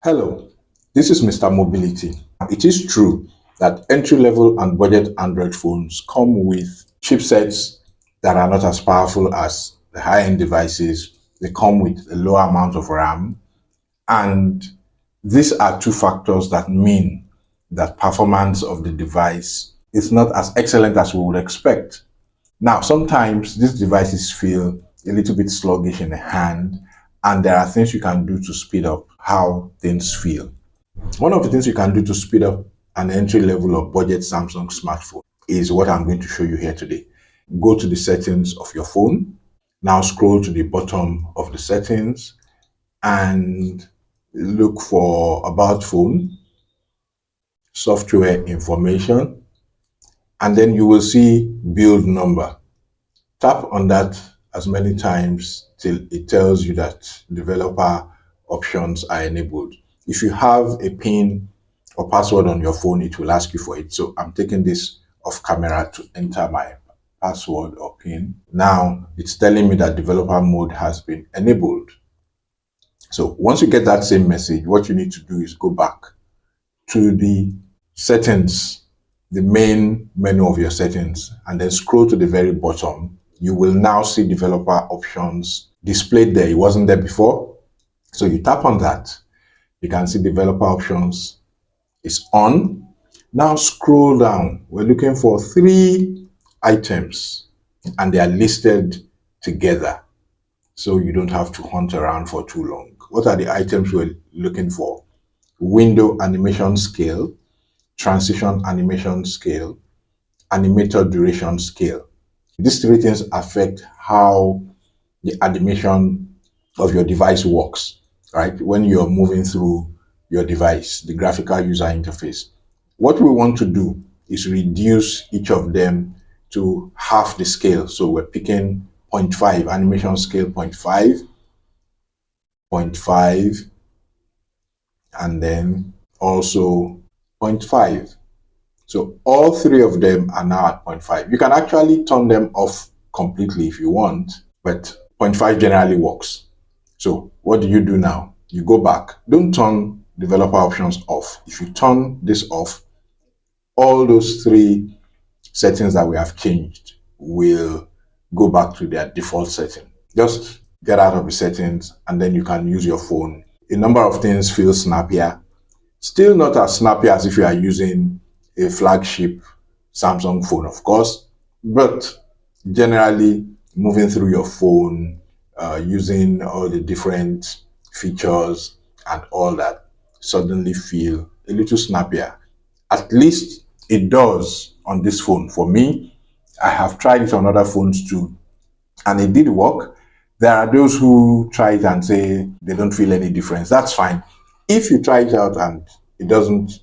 Hello, this is Mr. Mobility. It is true that entry-level and budget Android phones come with chipsets that are not as powerful as the high-end devices. They come with a low amount of RAM, and these are two factors that mean that performance of the device is not as excellent as we would expect. Now, sometimes these devices feel a little bit sluggish in the hand, and there are things you can do to speed up how things feel. One of the things you can do to speed up an entry level or budget Samsung smartphone is what I'm going to show you here today. Go to the settings of your phone. Now scroll to the bottom of the settings and look for About Phone, Software Information, and then you will see Build Number. Tap on that as many times till it tells you that developer options are enabled. If you have a PIN or password on your phone, it will ask you for it. So I'm taking this off camera to enter my password or PIN. Now it's telling me that developer mode has been enabled. So once you get that same message, what you need to do is go back to the settings, the main menu of your settings, and then scroll to the very bottom. You will now see developer options displayed there. It wasn't there before. So you tap on that. You can see developer options is on. Now scroll down. We're looking for 3 items and they are listed together, so you don't have to hunt around for too long. What are the items we're looking for? Window animation scale, transition animation scale, animator duration scale. These 3 things affect how the animation of your device works, right? When you're moving through your device, the graphical user interface. What we want to do is reduce each of them to half the scale. So we're picking 0.5, animation scale 0.5, 0.5, and then also 0.5. So all 3 of them are now at 0.5. You can actually turn them off completely if you want, but 0.5 generally works. So what do you do now? You go back. Don't turn developer options off. If you turn this off, all those 3 settings that we have changed will go back to their default setting. Just get out of the settings and then you can use your phone. A number of things feel snappier. Still not as snappy as if you are using a flagship Samsung phone, of course, but generally moving through your phone, using all the different features and all that, suddenly feel a little snappier. At least it does on this phone. For me, I have tried it on other phones too, and it did work. There are those who try it and say they don't feel any difference. That's fine. If you try it out and it doesn't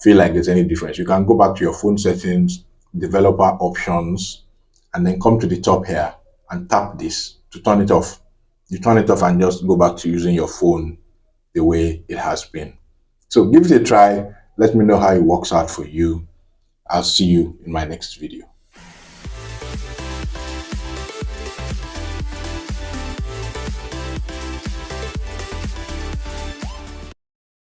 feel like there's any difference, you can go back to your phone settings, developer options, and then come to the top here and tap this to turn it off. You turn it off and just go back to using your phone the way it has been. So give it a try. Let me know how it works out for you. I'll see you in my next video.